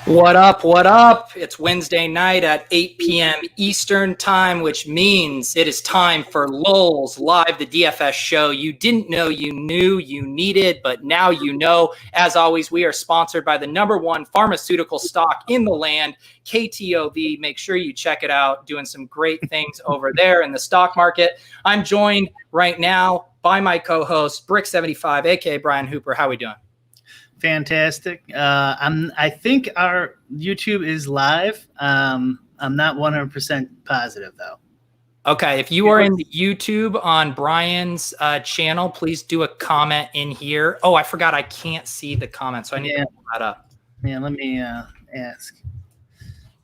What up? What up? It's Wednesday night at 8 p.m. Eastern time, which means it is time for Lolz Live, the DFS show you didn't know you knew you needed, but now you know. As always, we are sponsored by the #1 pharmaceutical stock in the land, KTOV. Make sure you check it out. Doing some great things over there in the stock market. I'm joined right now by my co-host, Brick75, aka Brian Hooper. How are we doing? Fantastic. I think our YouTube is live. I'm not 100% positive though. Okay, if you are in the YouTube on Brian's channel, please do a comment in here. Oh, I forgot I can't see the comment, so I need to pull that up. Yeah, let me ask.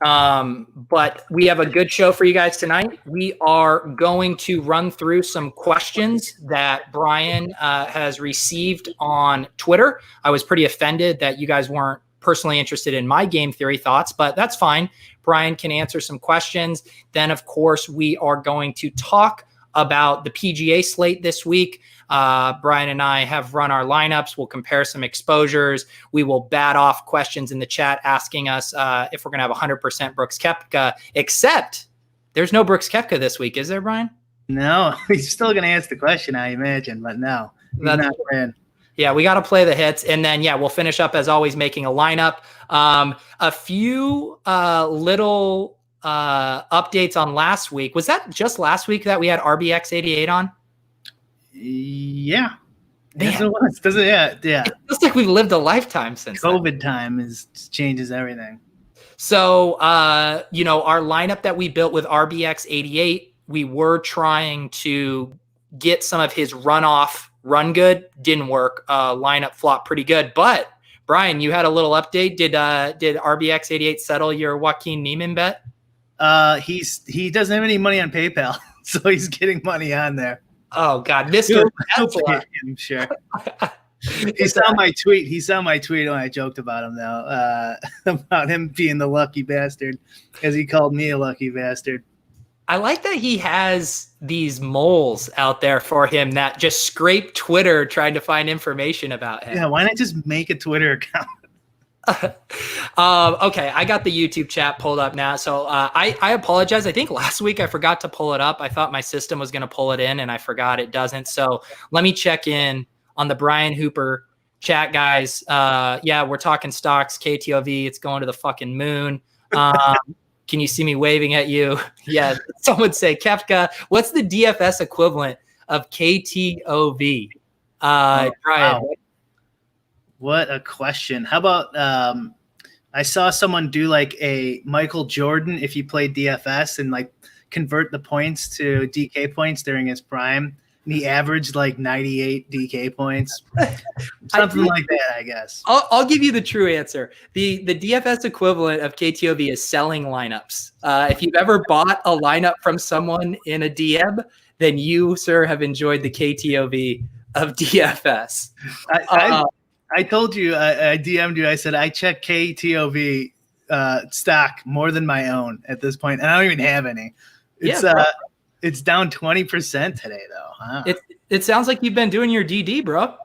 But we have a good show for you guys tonight. We are going to run through some questions that Brian has received on Twitter. I was pretty offended that you guys weren't personally interested in my game theory thoughts, but that's fine. Brian can answer some questions. Then, of course, we are going to talk about the PGA slate this week. Brian and I have run our lineups. We'll compare some exposures. We will bat off questions in the chat asking us if we're going to have 100% Brooks Koepka, except there's no Brooks Koepka this week. Is there, Brian? No, he's still going to ask the question, I imagine, but no, he's not playing. Yeah, we got to play the hits. And then, we'll finish up as always making a lineup. A few little updates on last week. Was that just last week that we had RBX88 on? Yeah. Yes, it was. Does it? Yeah. It feels like we've lived a lifetime since COVID time changes everything. So, our lineup that we built with RBX88, we were trying to get some of his runoff run good. Didn't work. Lineup flopped pretty good. But Brian, you had a little update. Did RBX88 settle your Joaquin Neiman bet? He doesn't have any money on PayPal, so he's getting money on there. Oh God, Mr. I'm sure. He saw my tweet. He saw my tweet when I joked about him though, about him being the lucky bastard, as he called me a lucky bastard. I like that he has these moles out there for him that just scrape Twitter trying to find information about him. Yeah, why not just make a Twitter account? Okay, I got the YouTube chat pulled up now. So I apologize. I think last week I forgot to pull it up. I thought my system was going to pull it in and I forgot it doesn't. So let me check in on the Brian Hooper chat, guys. Yeah, we're talking stocks, KTOV. It's going to the fucking moon. Can you see me waving at you? Yeah, someone say, Koepka, what's the DFS equivalent of KTOV? Brian. Wow. What a question. How about I saw someone do like a Michael Jordan if you played DFS and like convert the points to DK points during his prime. And he averaged like 98 DK points. Something like that, I guess. I'll give you the true answer. The DFS equivalent of KTOV is selling lineups. If you've ever bought a lineup from someone in a DM, then you, sir, have enjoyed the KTOV of DFS. I told you, I DM'd you. I said, I check KTOV stock more than my own at this point, and I don't even have any. It's down 20% today, though. Huh? It sounds like you've been doing your DD, bro.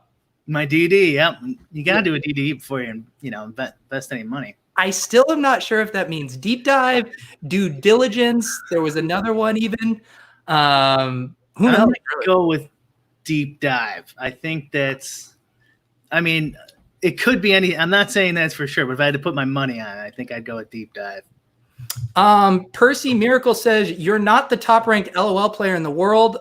My DD, yeah. You got to do a DD before you invest any money. I still am not sure if that means deep dive, due diligence. There was another one even. Who knows? I'm going to go with deep dive. I think that's. I mean, it could be any. I'm not saying that's for sure, but if I had to put my money on it, I think I'd go with deep dive. Percy Miracle says you're not the top ranked LOL player in the world.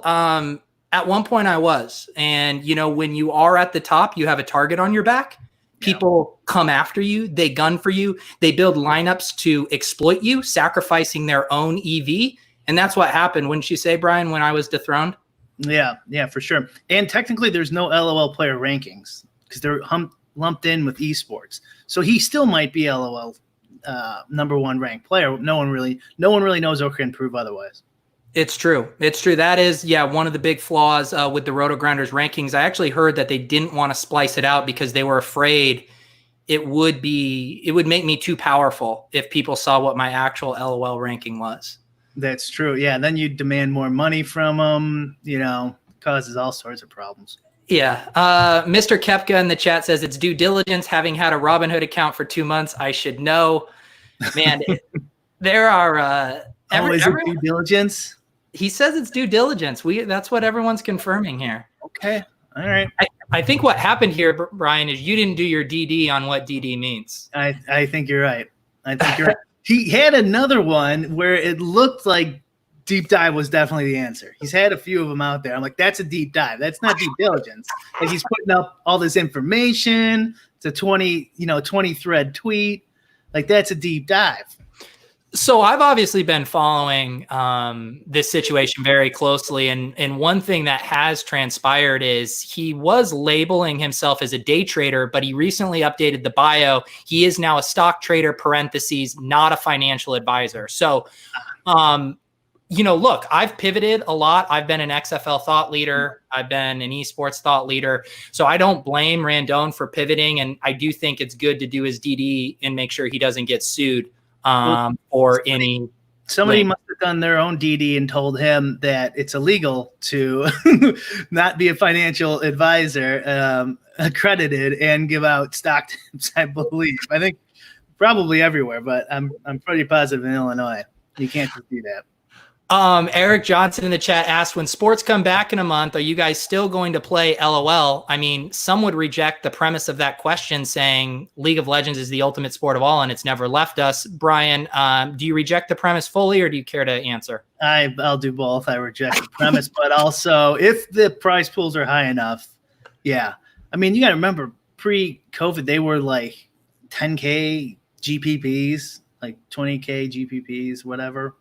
At one point I was, and when you are at the top, you have a target on your back. People come after you. They gun for you. They build lineups to exploit you, sacrificing their own EV. And that's what happened. Wouldn't you say, Brian, when I was dethroned? Yeah, for sure. And technically there's no LOL player rankings, because they're lumped in with esports. So he still might be LOL #1 ranked player. No one really knows or can prove otherwise. It's true. That is, one of the big flaws with the Roto Grinders rankings. I actually heard that they didn't want to splice it out because they were afraid it would make me too powerful if people saw what my actual LOL ranking was. That's true. Yeah. Then you demand more money from them, causes all sorts of problems. Yeah. Mr. Kepka in the chat says it's due diligence. Having had a Robinhood account for 2 months, I should know. Man, there are is it due diligence? He says it's due diligence. That's what everyone's confirming here. Okay. All right. I think what happened here, Brian, is you didn't do your DD on what DD means. I think you're right. I think you're right. He had another one where it looked like deep dive was definitely the answer. He's had a few of them out there. I'm like, that's a deep dive. That's not due diligence. Like he's putting up all this information. It's a 20 thread tweet. Like that's a deep dive. So I've obviously been following this situation very closely. And one thing that has transpired is he was labeling himself as a day trader, but he recently updated the bio. He is now a stock trader, parentheses, not a financial advisor. So, look, I've pivoted a lot. I've been an XFL thought leader. I've been an esports thought leader. So I don't blame Randone for pivoting. And I do think it's good to do his DD and make sure he doesn't get sued. Or any somebody must have done their own DD and told him that it's illegal to not be a financial advisor accredited and give out stock tips. I believe. I think probably everywhere, but I'm pretty positive in Illinois you can't just do that. Eric Johnson in the chat asked, when sports come back in a month, are you guys still going to play LOL? I mean, some would reject the premise of that question saying League of Legends is the ultimate sport of all and it's never left us. Brian, do you reject the premise fully or do you care to answer? I'll do both. I reject the premise, but also if the prize pools are high enough, yeah. I mean, you got to remember pre-COVID, they were like 10K GPPs, like 20K GPPs, whatever.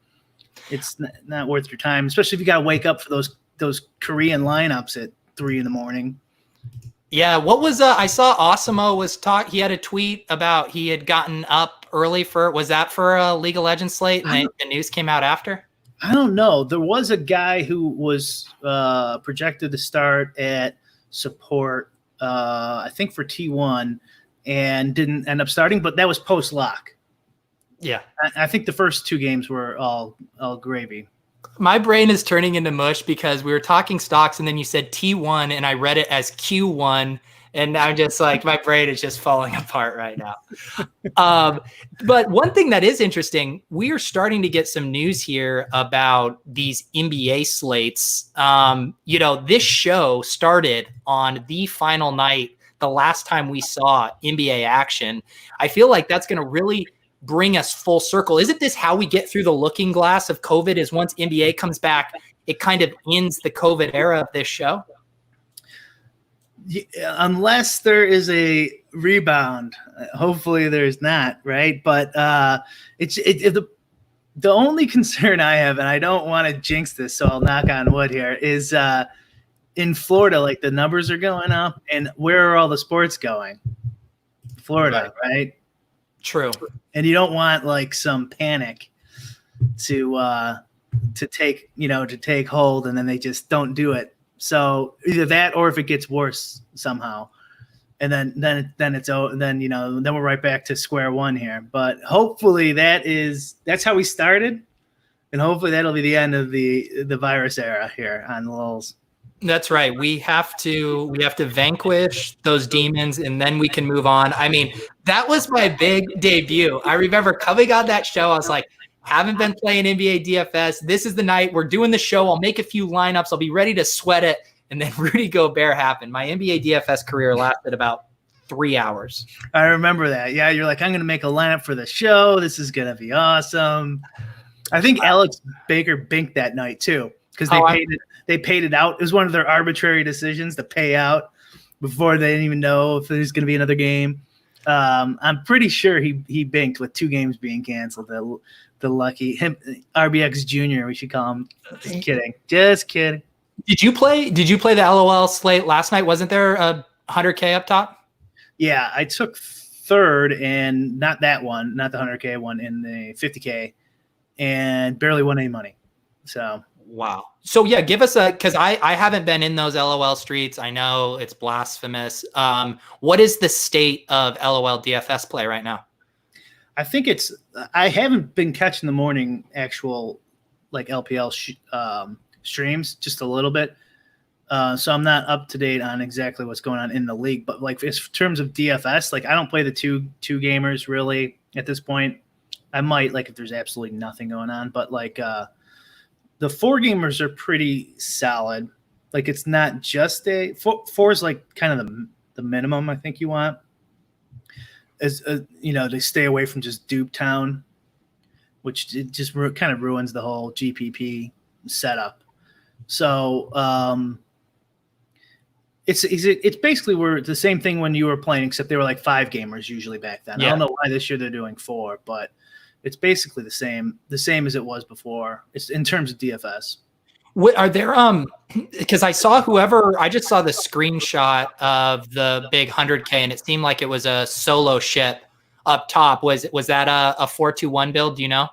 It's not worth your time, especially if you got to wake up for those Korean lineups at 3 a.m. Yeah, what was I saw Osimo was he had a tweet about he had gotten up early was that for a League of Legends slate and the news came out after? I don't know. There was a guy who was projected to start at support, I think for T1, and didn't end up starting, but that was post-lock. Yeah. I think the first 2 games were all gravy. My brain is turning into mush because we were talking stocks and then you said T1 and I read it as Q1 and I'm just like, my brain is just falling apart right now. But one thing that is interesting, we are starting to get some news here about these NBA slates. This show started on the final night, the last time we saw NBA action. I feel like that's going to really bring us full circle. Isn't this how we get through the looking glass of COVID, is once NBA comes back, it kind of ends the COVID era of this show? Yeah, unless there is a rebound. Hopefully there's not, right? But the only concern I have, and I don't want to jinx this, so I'll knock on wood here, is in Florida, like the numbers are going up, and where are all the sports going? Florida, right? True. And you don't want like some panic to take hold, and then they just don't do it. So either that, or if it gets worse somehow, and then we're right back to square one here. But hopefully that's how we started, and hopefully that'll be the end of the virus era here on Lolz. That's right. We have to vanquish those demons and then we can move on. I mean, that was my big debut. I remember coming on that show. I was like, haven't been playing NBA DFS. This is the night we're doing the show. I'll make a few lineups. I'll be ready to sweat it. And then Rudy Gobert happened. My NBA DFS career lasted about 3 hours. I remember that. Yeah. You're like, I'm going to make a lineup for the show. This is going to be awesome. I think Alex Baker binked that night too, because they paid it out. It was one of their arbitrary decisions to pay out before they didn't even know if there's going to be another game. I'm pretty sure he binked with 2 games being canceled. The lucky him, RBX Jr. We should call him. Just kidding. Did you play the LOL slate last night? Wasn't there a 100K up top? Yeah, I took 3rd, and not that one, not the 100K one, in the 50K, and barely won any money. So. Wow. So yeah, give us because I haven't been in those LOL streets. I know it's blasphemous. What is the state of LOL DFS play right now? I think I haven't been catching the morning actual like LPL streams just a little bit. So I'm not up to date on exactly what's going on in the league, but like in terms of DFS, like I don't play the two gamers really at this point. I might, like, if there's absolutely nothing going on, but like the 4 gamers are pretty solid. Like it's not just four is like kind of the minimum I think you want. As to stay away from just dupe town, which it just kind of ruins the whole GPP setup. So it's basically we're the same thing when you were playing, except they were like 5 gamers usually back then. Yeah. I don't know why this year they're doing 4, but it's basically the same as it was before. It's in terms of DFS. Are there because I just saw the screenshot of the big 100K and it seemed like it was a solo ship up top. Was that a 4-2-1 build? Do you know?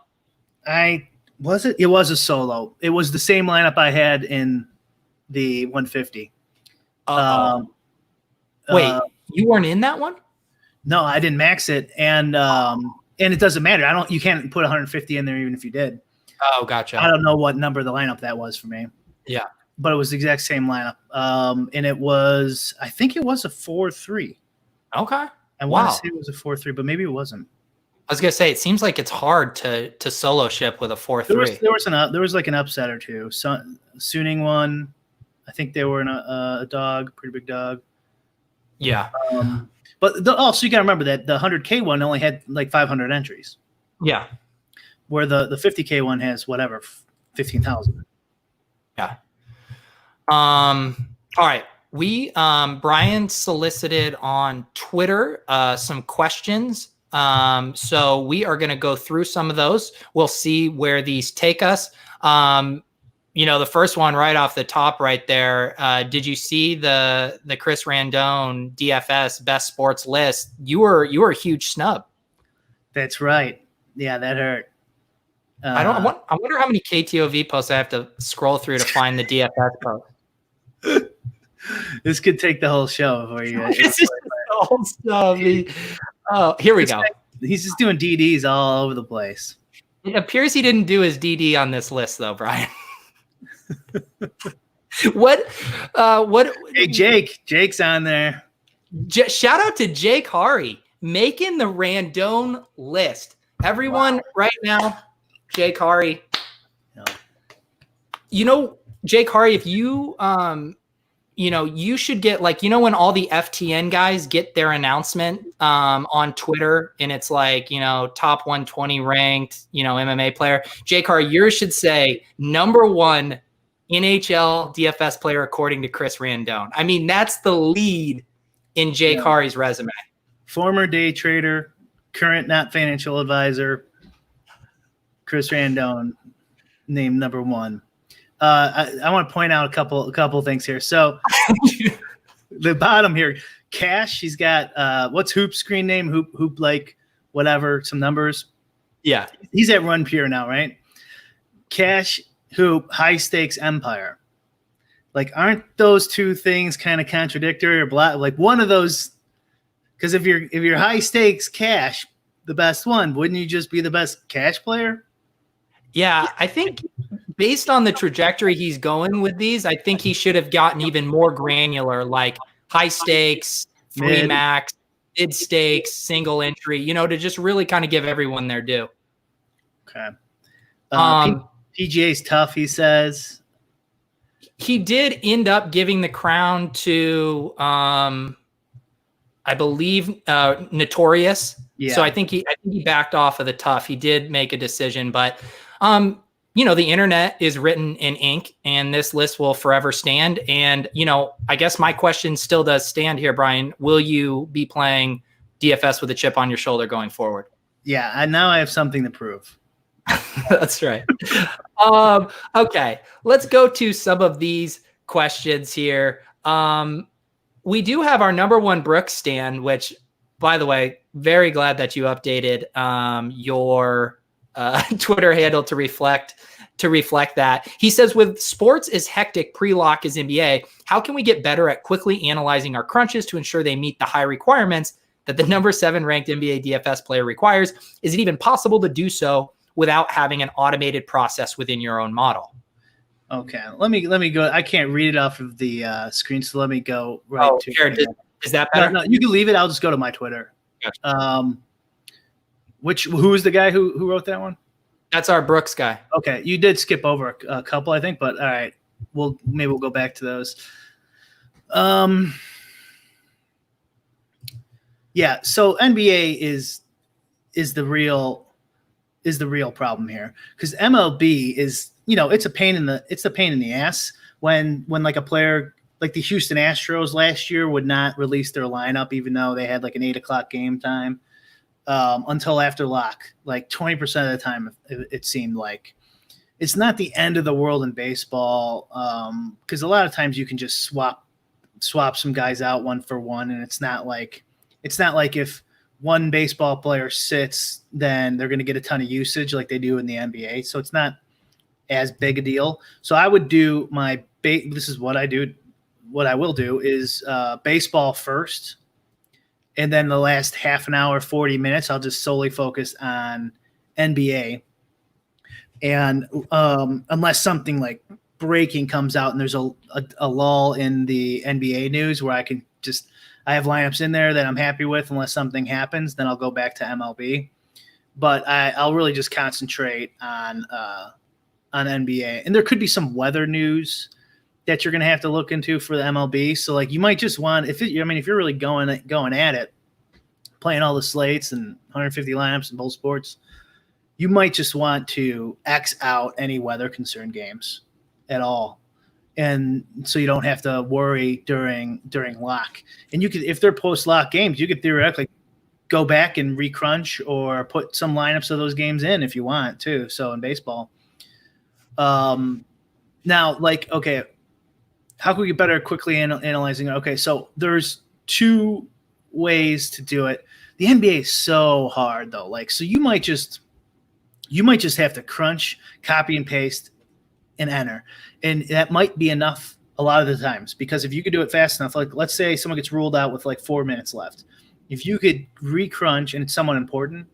It was a solo. It was the same lineup I had in the 150. Wait, you weren't in that one? No, I didn't max it, and it doesn't matter. You can't put 150 in there even if you did. Oh, gotcha. I don't know what number of the lineup that was for me. Yeah. But it was the exact same lineup. And I think it was a 4-3. Okay. I want to say it was a 4-3, but maybe it wasn't. I was going to say, it seems like it's hard to solo ship with a 4-3. There was like an upset or two. So, Suning won. I think they were in a dog, pretty big dog. Yeah. But also you got to remember that the 100K one only had like 500 entries. Yeah. Where the 50K one has 15,000. Yeah. All right. Brian solicited on Twitter some questions. So we are going to go through some of those. We'll see where these take us. The first one right off the top right there. Did you see the Chris Randone DFS best sports list? You were a huge snub. That's right. Yeah, that hurt. I wonder how many KTOV posts I have to scroll through to find the DFS post. This could take the whole show before you guys. This is the whole show. Here we go. He's just doing DDs all over the place. It appears he didn't do his DD on this list though, Brian. What? Hey, Jake's on there. Shout out to Jake Hari making the Randone list. Everyone right now. Jake Hari. No. Jake Hari, if you, you should get when all the FTN guys get their announcement on Twitter and it's like, top 120 ranked, MMA player. Jake Hari, yours should say #1 NHL DFS player according to Chris Randone. I mean, that's the lead in Jake Hari's resume. Former day trader, current not financial advisor. Chris Randone named #1. I want to point out a couple things here. So the bottom here, Cash, he's got what's Hoop's screen name? Hoop like whatever, some numbers. Yeah. He's at Run Pure now, right? Cash, Hoop, high stakes Empire. Like, aren't those two things kind of contradictory or like one of those? Because if you're high stakes Cash, the best one, wouldn't you just be the best Cash player? Yeah, I think based on the trajectory he's going with these, I think he should have gotten even more granular, like high stakes, free max, mid stakes, single entry, to just really kind of give everyone their due. Okay. PGA's tough, he says. He did end up giving the crown to, I believe, Notorious. Yeah. So I think he backed off of the tough. He did make a decision, but the internet is written in ink and this list will forever stand. And, I guess my question still does stand here, Brian. Will you be playing DFS with a chip on your shoulder going forward? Yeah. And now I have something to prove. That's right. Okay. Let's go to some of these questions here. We do have our #1 Brooks stand, which, by the way, very glad that you updated your Twitter handle to reflect that. He says, with sports as hectic pre-lock as NBA, how can we get better at quickly analyzing our crunches to ensure they meet the high requirements that the #7 ranked NBA DFS player requires? Is it even possible to do so without having an automated process within your own model. Okay, let me go. I can't read it off of the screen, so let me go right to. Sure. Is that better? No, you can leave it. I'll just go to my Twitter. Gotcha. Who is the guy who wrote that one? That's our Brooks guy. Okay, you did skip over a couple, I think, but all right, maybe we'll go back to those. Yeah, so NBA is the real problem here, because MLB is, it's a pain in the ass when like a player like the Houston Astros last year would not release their lineup even though they had like an 8:00 game time until after lock. Like 20% of the time, it seemed like. It's not the end of the world in baseball, because a lot of times you can just swap some guys out one for one, and it's not like if one baseball player sits, then they're going to get a ton of usage like they do in the NBA. So it's not as big a deal. So I would do this is what I do. What I will do is baseball first, and then the last half an hour, 40 minutes, I'll just solely focus on NBA. And unless something like breaking comes out and there's a lull in the NBA news where I have lineups in there that I'm happy with, unless something happens, then I'll go back to MLB. But I'll really just concentrate on NBA. And there could be some weather news that you're going to have to look into for the MLB. So like you might just want, if you're really going at it, playing all the slates and 150 lineups in both sports, you might just want to X out any weather concern games at all. And so you don't have to worry during lock. And you could, if they're post-lock games, you could theoretically go back and recrunch or put some lineups of those games in if you want too. So in baseball, now, like, okay, how can we get better quickly analyzing it? Okay, so there's two ways to do it. The NBA is so hard though. Like, so you might just have to crunch, copy and paste, and enter. And that might be enough a lot of the times, because if you could do it fast enough, like let's say someone gets ruled out with like 4 minutes left. If you could recrunch, and it's somewhat important,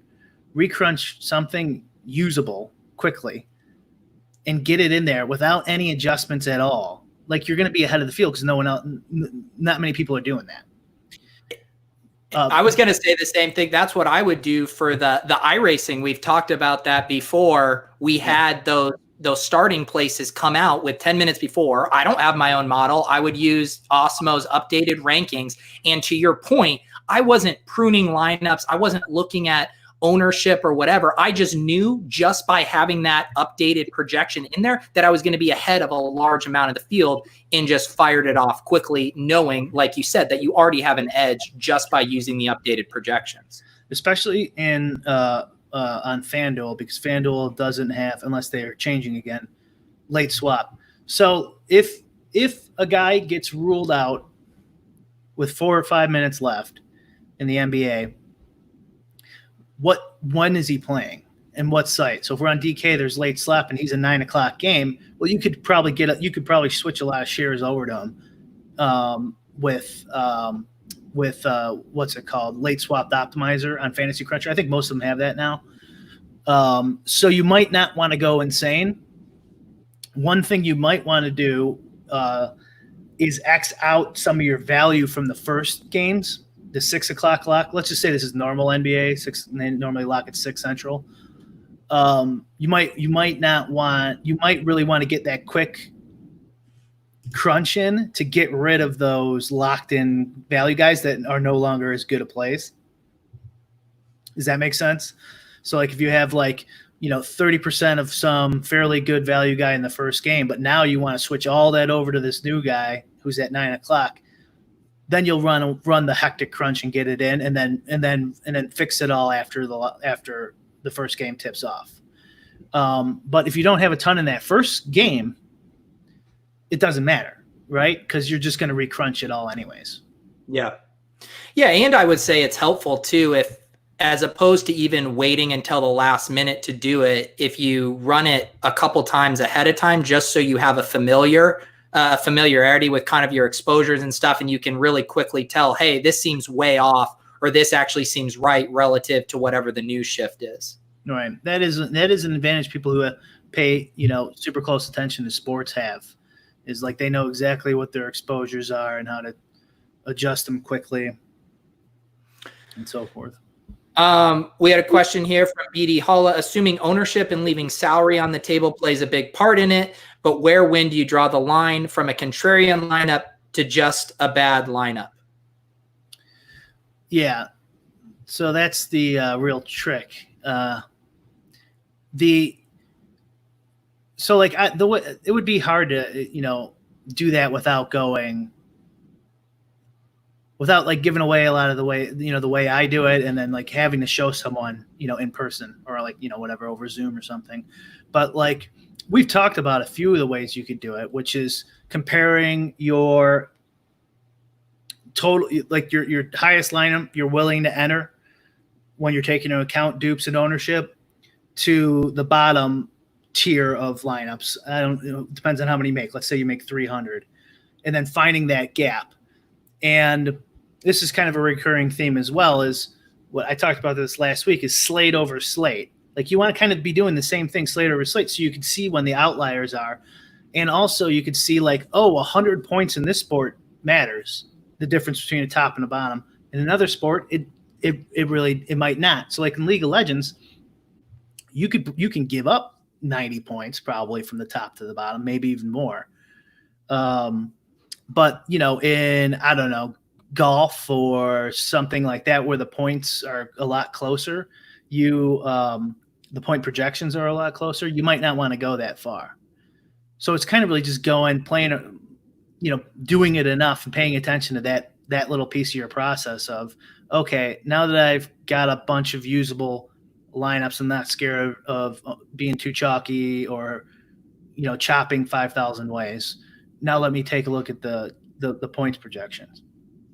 recrunch something usable quickly and get it in there without any adjustments at all, like you're going to be ahead of the field because not many people are doing that. I was going to say the same thing. That's what I would do for the iRacing. We've talked about that before. We had those starting places come out with 10 minutes before. I don't have my own model. I would use Osmo's updated rankings. And to your point, I wasn't pruning lineups. I wasn't looking at ownership or whatever. I just knew just by having that updated projection in there that I was going to be ahead of a large amount of the field, and just fired it off quickly, knowing, like you said, that you already have an edge just by using the updated projections. Especially on FanDuel, because FanDuel doesn't have, unless they're changing again, late swap. So if a guy gets ruled out with 4 or 5 minutes left in the NBA, when is he playing and what site? So if we're on DK, there's late slap and he's a 9:00 game. Well, you could probably switch a lot of shares over to him with what's it called, late swapped optimizer on Fantasy Cruncher. I think most of them have that now. So you might not want to go insane. One thing you might want to do is X out some of your value from the first games. The 6:00 lock. Let's just say this is normal NBA. They normally lock at 6 Central. You might really want to get that quick crunch in to get rid of those locked in value guys that are no longer as good a plays. Does that make sense? So like if you have 30% of some fairly good value guy in the first game, but now you want to switch all that over to this new guy who's at 9:00. Then you'll run the hectic crunch and get it in, and then fix it all after the first game tips off. But if you don't have a ton in that first game, it doesn't matter, right? Because you're just going to recrunch it all anyways. Yeah, and I would say it's helpful too if, as opposed to even waiting until the last minute to do it, if you run it a couple times ahead of time, just so you have a familiarity with kind of your exposures and stuff, and you can really quickly tell, hey, this seems way off, or this actually seems right relative to whatever the news shift is. Right. That is an advantage people who pay, super close attention to sports have, is like they know exactly what their exposures are and how to adjust them quickly and so forth. We had a question here from BD Holla. Assuming ownership and leaving salary on the table plays a big part in it, but when do you draw the line from a contrarian lineup to just a bad lineup? Yeah. So that's the real trick. It would be hard to, do that without like giving away a lot of the way I do it, and then like having to show someone, in person or like, whatever over Zoom or something. But like we've talked about a few of the ways you could do it, which is comparing your total, like your highest lineup you're willing to enter when you're taking into account dupes and ownership, to the bottom tier of lineups. It depends on how many you make. Let's say you make 300, and then finding that gap. And this is kind of a recurring theme as well, is what I talked about this last week, is slate over slate. Like you want to kind of be doing the same thing slate over slate, so you can see when the outliers are. And also you could see like, 100 points in this sport matters, the difference between a top and a bottom. In another sport, it might not. So like in League of Legends, you can give up 90 points probably from the top to the bottom, maybe even more. But in, I don't know, golf or something like that, where the points are a lot closer, the point projections are a lot closer, you might not want to go that far. So it's kind of really just playing, doing it enough and paying attention to that little piece of your process of, okay, now that I've got a bunch of usable lineups, I'm not scared of being too chalky or, chopping 5,000 ways. Now let me take a look at the points projections.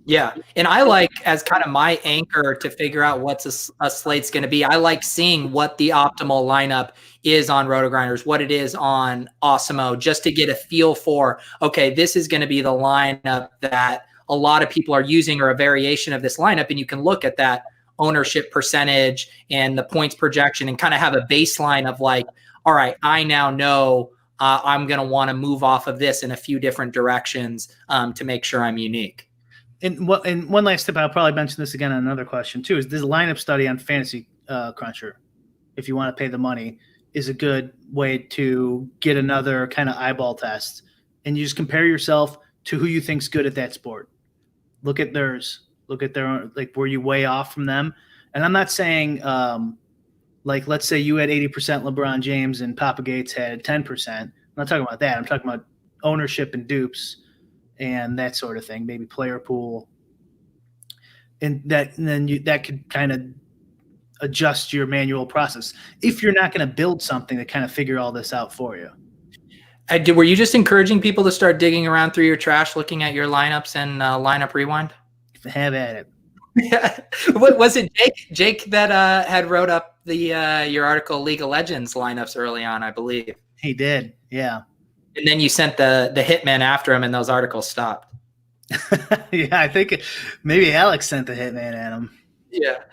Yeah. And I like, as kind of my anchor to figure out what's a slate's going to be, I like seeing what the optimal lineup is on RotoGrinders, what it is on Awesemo, just to get a feel for, okay, this is going to be the lineup that a lot of people are using, or a variation of this lineup. And you can look at that ownership percentage and the points projection and kind of have a baseline of like, all right, I now know I'm going to want to move off of this in a few different directions to make sure I'm unique. And one last tip, I'll probably mention this again on another question too, is this lineup study on Fantasy Cruncher, if you want to pay the money, is a good way to get another kind of eyeball test. And you just compare yourself to who you think's good at that sport. Look at theirs. Look at their, like, were you way off from them? And I'm not saying, like, let's say you had 80% LeBron James and Papa Gates had 10%. I'm not talking about that. I'm talking about ownership and dupes and that sort of thing, maybe player pool. And then that could kind of adjust your manual process if you're not going to build something to kind of figure all this out for you. Were you just encouraging people to start digging around through your trash, looking at your lineups and lineup rewind? Have at it. Yeah. What was it, Jake that had wrote up the your article, League of Legends lineups early on, I believe. He did, yeah. And then you sent the hitman after him, and those articles stopped. Yeah, I think maybe Alex sent the hitman at him. Yeah.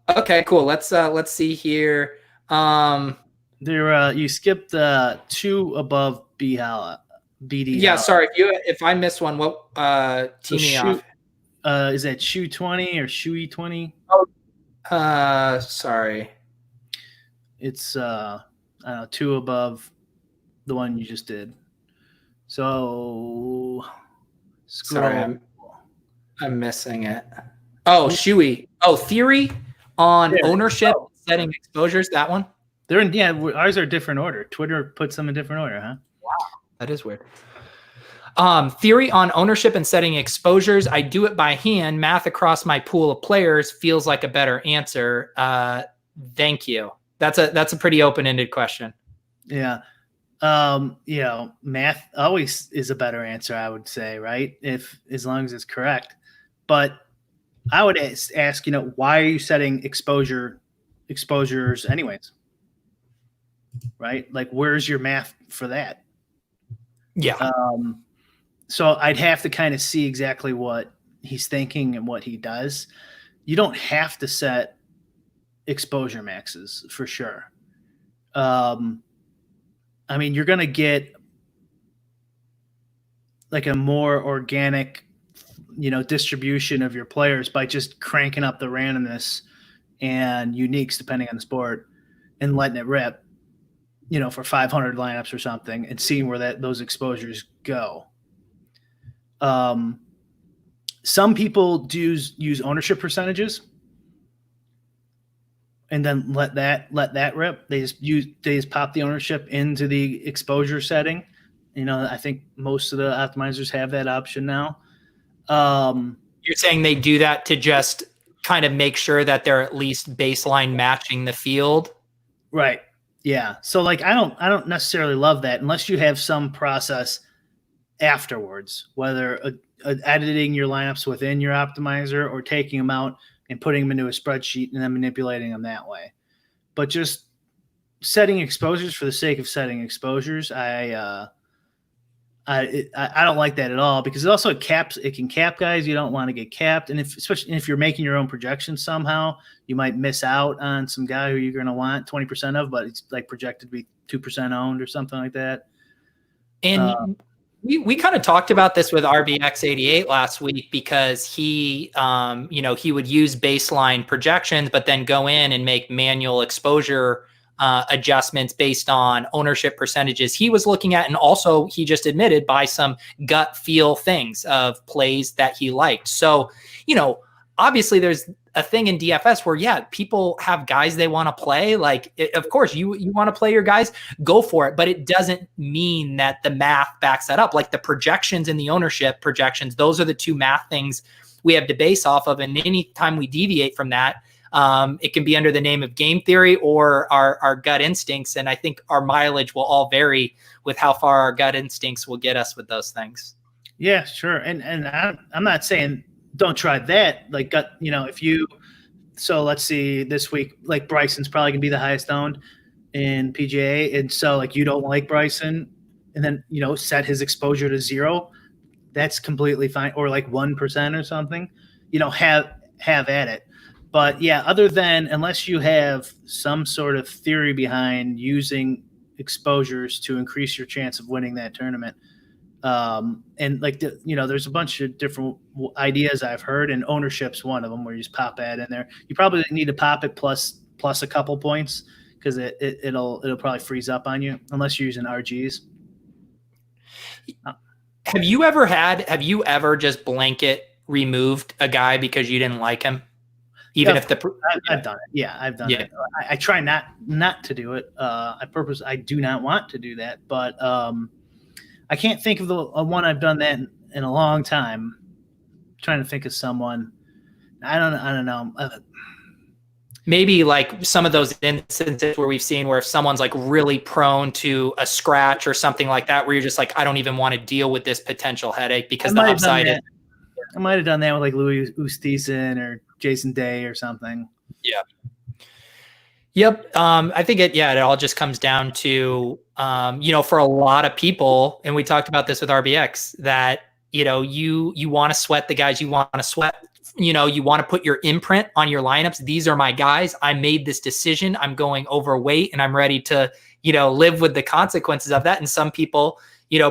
Okay, cool. Let's see here. There, you skipped 2 above BD. Yeah, sorry if I missed one. What tee me off? Is that Shoe 20 or Shoey 20? Oh, sorry. It's I don't know, 2 above the one you just did. So scroll. Sorry, I'm missing it. Oh, Shoey. Oh, theory on ownership, setting exposures. That one. They're in, yeah. Ours are different order. Twitter puts them in different order, huh? Wow, that is weird. Theory on ownership and setting exposures. I do it by hand. Math across my pool of players feels like a better answer. Thank you. That's a pretty open-ended question. Yeah. Math always is a better answer, I would say, right? As long as it's correct. But I would ask, why are you setting exposures anyways? Right? Like, where's your math for that? Yeah. So I'd have to kind of see exactly what he's thinking and what he does. You don't have to set exposure maxes for sure. I mean, you're going to get like a more organic, distribution of your players by just cranking up the randomness and uniques depending on the sport and letting it rip, for 500 lineups or something and seeing where those exposures go. Some people do use ownership percentages and then let that rip. They just pop the ownership into the exposure setting. I think most of the optimizers have that option now. You're saying they do that to just kind of make sure that they're at least baseline matching the field, right? Yeah. So like, I don't necessarily love that unless you have some process afterwards, whether editing your lineups within your optimizer or taking them out and putting them into a spreadsheet and then manipulating them that way. But just setting exposures for the sake of setting exposures, I don't like that at all, because it also it can cap guys you don't want to get capped. And especially if you're making your own projections somehow, you might miss out on some guy who you're going to want 20% of, but it's like projected to be 2% owned or something like that. And we kind of talked about this with RBX88 last week, because he would use baseline projections, but then go in and make manual exposure adjustments based on ownership percentages he was looking at. And also, he just admitted, by some gut feel things of plays that he liked. So, obviously there's a thing in DFS where, people have guys they want to play. Like, of course, you want to play your guys, go for it. But it doesn't mean that the math backs that up. Like the projections and the ownership projections, those are the two math things we have to base off of. And anytime we deviate from that, it can be under the name of game theory or our gut instincts. And I think our mileage will all vary with how far our gut instincts will get us with those things. Yeah, sure. And I'm not saying don't try that. Like gut, so let's see this week, like Bryson's probably gonna be the highest owned in PGA. And so like, you don't like Bryson and then, set his exposure to 0. That's completely fine. Or like 1% or something, have at it. But yeah, unless you have some sort of theory behind using exposures to increase your chance of winning that tournament. And like, there's a bunch of different ideas I've heard, and ownership's one of them, where you just pop that in there. You probably need to pop it plus a couple points, because it'll probably freeze up on you unless you're using RGs. Have you ever just blanket removed a guy because you didn't like him? Even if I've done it. Yeah, I've done it. I try not to do it. I do not want to do that, but I can't think of the one I've done that in a long time. I'm trying to think of someone. I don't know. Maybe like some of those instances where we've seen where if someone's like really prone to a scratch or something like that, where you're just like, I don't even want to deal with this potential headache because the upside is. I might have done that with like Louis Oosthuizen or Jason Day or something. Yeah. Yep. I think it all just comes down to, for a lot of people, and we talked about this with RBX, that, you want to sweat the guys you want to sweat. You want to put your imprint on your lineups. These are my guys. I made this decision. I'm going overweight and I'm ready to, live with the consequences of that. And some people,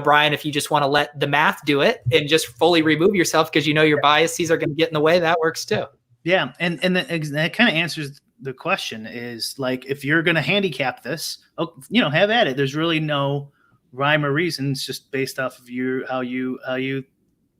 Brian, if you just want to let the math do it and just fully remove yourself because your biases are going to get in the way, that works too. Yeah. And that kind of answers the question, is like, if you're going to handicap this, have at it. There's really no rhyme or reason. It's just based off of how you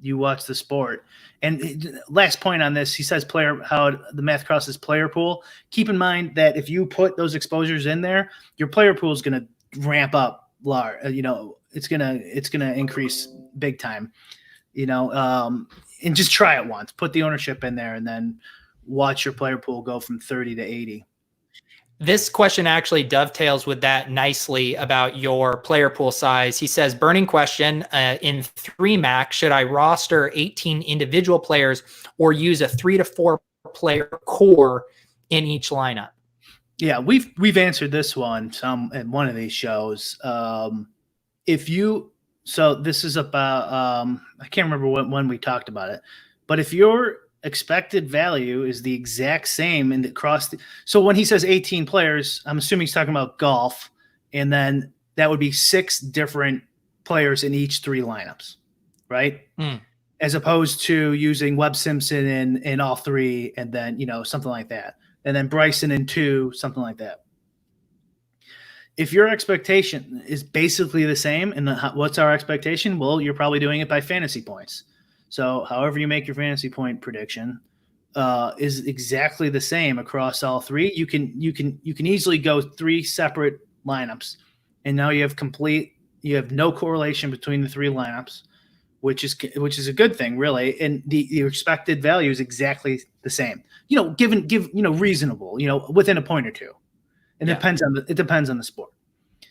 watch the sport. And last point on this, he says how the math crosses player pool. Keep in mind that if you put those exposures in there, your player pool is going to ramp up large. It's gonna increase big time. And just try it once. Put the ownership in there, and then watch your player pool go from 30 to 80. This question actually dovetails with that nicely about your player pool size. He says, burning question, in 3 max, should I roster 18 individual players or use a 3 to 4 player core in each lineup? Yeah, we've answered this one in one of these shows. So this is about, I can't remember when we talked about it, but if you're expected value is the exact same in the cross. So when he says 18 players, I'm assuming he's talking about golf, and then that would be 6 different players in each 3 lineups, right? As opposed to using Webb Simpson in all 3, and then, something like that. And then Bryson in 2, something like that. If your expectation is basically the same, and what's our expectation? Well, you're probably doing it by fantasy points. So however you make your fantasy point prediction is exactly the same across all 3. You can easily go 3 separate lineups, and now you have no correlation between the 3 lineups, which is a good thing, really. And the expected value is exactly the same. Reasonable, within a point or 2. It depends on the sport.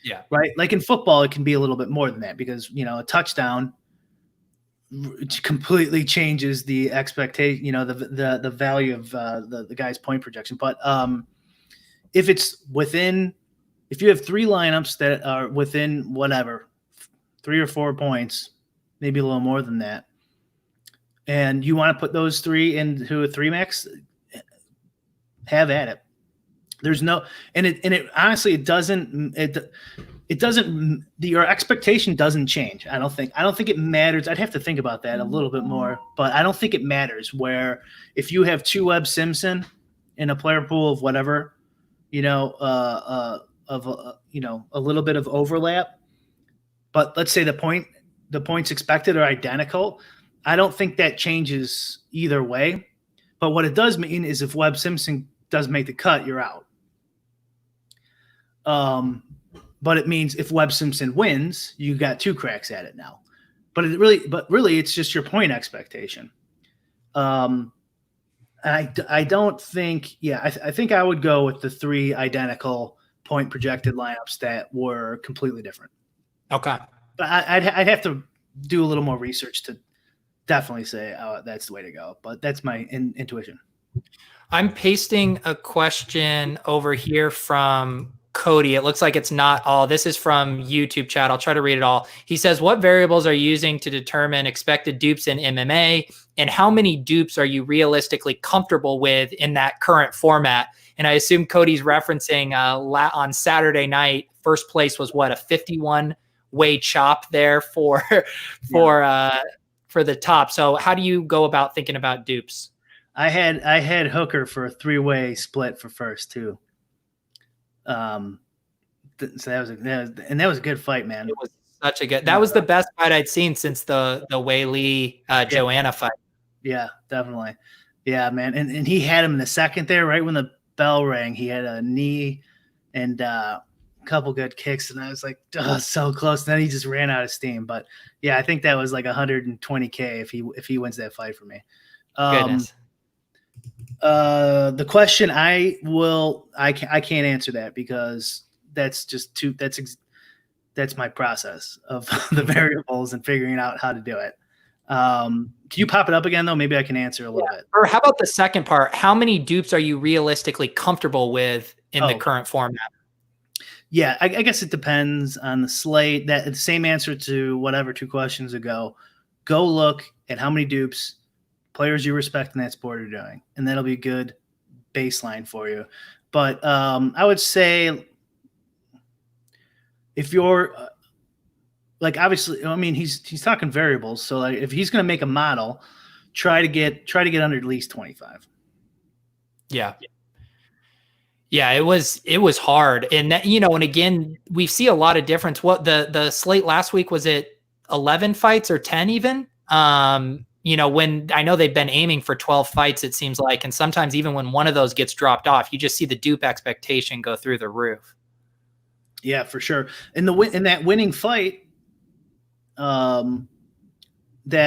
Yeah. Right. Like in football, it can be a little bit more than that because, a touchdown completely changes the expectation, the value of the guy's point projection. But if you have 3 lineups that are within whatever, 3 or 4 points, maybe a little more than that, and you want to put those 3 into a 3 max, have at it. There's no, and it honestly, it doesn't, your expectation doesn't change. I don't think it matters. I'd have to think about that a little bit more, but I don't think it matters where if you have 2 Webb Simpson in a player pool of whatever, a little bit of overlap, but let's say the points expected are identical. I don't think that changes either way, but what it does mean is if Webb Simpson does make the cut, you're out. But it means if Webb Simpson wins, you got 2 cracks at it now. But really, it's just your point expectation. And I don't think, I think I would go with the 3 identical point projected lineups that were completely different. Okay, but I'd have to do a little more research to definitely say that's the way to go. But that's my intuition. I'm pasting a question over here from Cody. It looks like it's not all. This is from YouTube chat. I'll try to read it all. He says, what variables are you using to determine expected dupes in MMA, and how many dupes are you realistically comfortable with in that current format? And I assume Cody's referencing on Saturday night, first place was what, a 51-way chop there for the top. So how do you go about thinking about dupes? I had Hooker for a 3-way split for first too. So that was a good fight, man. It was such a good. That was the best fight I'd seen since the Wei Lee Joanna fight. Yeah, definitely. Yeah, man. And he had him in the second there, right when the bell rang. He had a knee and a couple good kicks, and I was like, oh, so close. And then he just ran out of steam. But yeah, I think that was like 120K if he wins that fight for me. Goodness. The question I can't answer that because that's just that's my process of the variables and figuring out how to do it. Can you pop it up again though? Maybe I can answer a little bit. Or how about the second part? How many dupes are you realistically comfortable with in the current format? Yeah, I guess it depends on the slate. That the same answer to whatever 2 questions ago. Go look at how many dupes players you respect in that sport are doing, and that'll be a good baseline for you. But I would say if you're like, obviously, I mean, he's talking variables. So like, if he's going to make a model, try to get under at least 25. Yeah. Yeah, it was hard. And that, and again, we see a lot of difference. What the slate last week, was it 11 fights or 10 even? When I know they've been aiming for 12 fights, it seems like, and sometimes even when one of those gets dropped off, you just see the dupe expectation go through the roof. Yeah, for sure. In that winning fight, that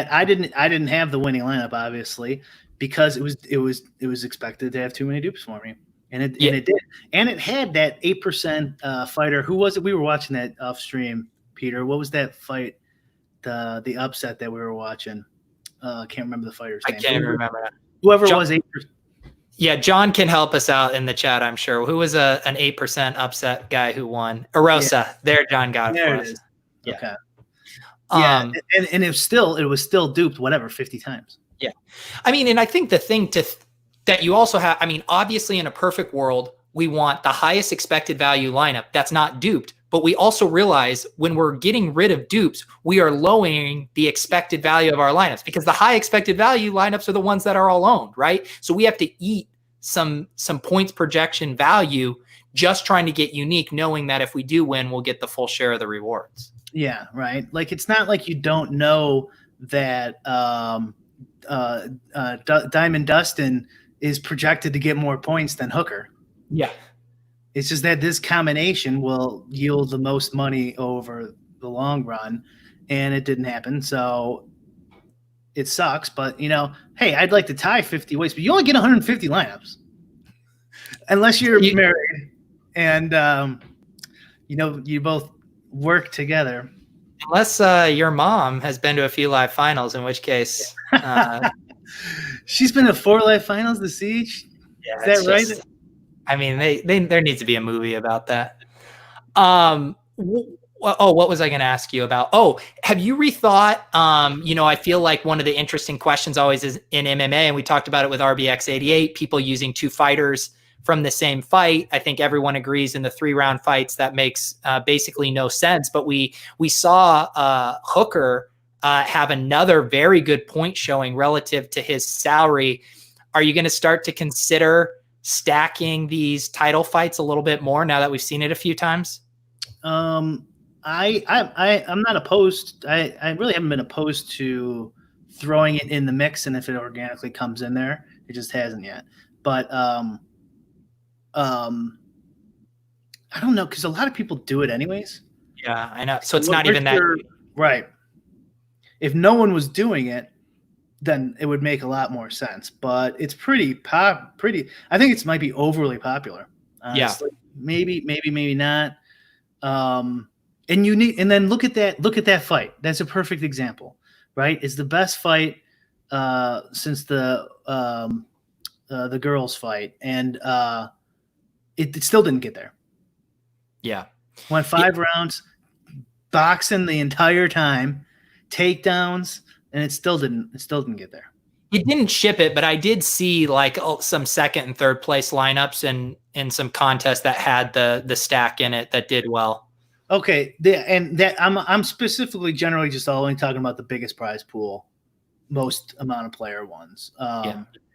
I didn't have the winning lineup, obviously, because it was expected to have too many dupes for me, and it did, and it had that 8% fighter. Who was it? We were watching that off stream, Peter. What was that fight? The upset that we were watching. I can't remember the fighter's name. I can't remember that. Whoever was 8%. Yeah, John can help us out in the chat, I'm sure. Who was an 8% upset guy who won? Erosa. Yeah. There, John got it for us. Yeah. Okay. Yeah, and it was still duped, whatever, 50 times. Yeah. I mean, and I think the thing that you also have, I mean, obviously in a perfect world, we want the highest expected value lineup that's not duped. But we also realize when we're getting rid of dupes, we are lowering the expected value of our lineups because the high expected value lineups are the ones that are all owned, right? So we have to eat some points projection value just trying to get unique, knowing that if we do win, we'll get the full share of the rewards. Yeah, right. Like it's not like you don't know that Diamond Dustin is projected to get more points than Hooker. Yeah. It's just that this combination will yield the most money over the long run, and it didn't happen. So it sucks, but hey, I'd like to tie 50 ways, but you only get 150 lineups unless you're married and you both work together. Unless your mom has been to a few live finals, in which case she's been to 4 live finals, the Siege. Yeah, is that right? I mean, there needs to be a movie about that. What was I going to ask you about? Oh, have you rethought? I feel like one of the interesting questions always is in MMA, and we talked about it with RBX88, people using 2 fighters from the same fight. I think everyone agrees in the 3-round fights that makes basically no sense. But we saw Hooker have another very good point showing relative to his salary. Are you going to start to consider stacking these title fights a little bit more now that we've seen it a few times? I'm not opposed. I really haven't been opposed to throwing it in the mix, and if it organically comes in there, it just hasn't yet. But I don't know, because a lot of people do it anyways. Yeah, I know. So it's not even that right. If no one was doing it, then it would make a lot more sense. But it's pretty. I think it might be overly popular. Honestly. Yeah, maybe not. And then look at that fight. That's a perfect example, right? It's the best fight since the girls' fight, and it still didn't get there. Yeah, went 5 rounds, boxing the entire time, takedowns, and it still didn't get there. It didn't ship it, but I did see like some 2nd and 3rd place lineups and some contests that had the stack in it that did well. Okay, I'm specifically generally just only talking about the biggest prize pool, most amount of player ones.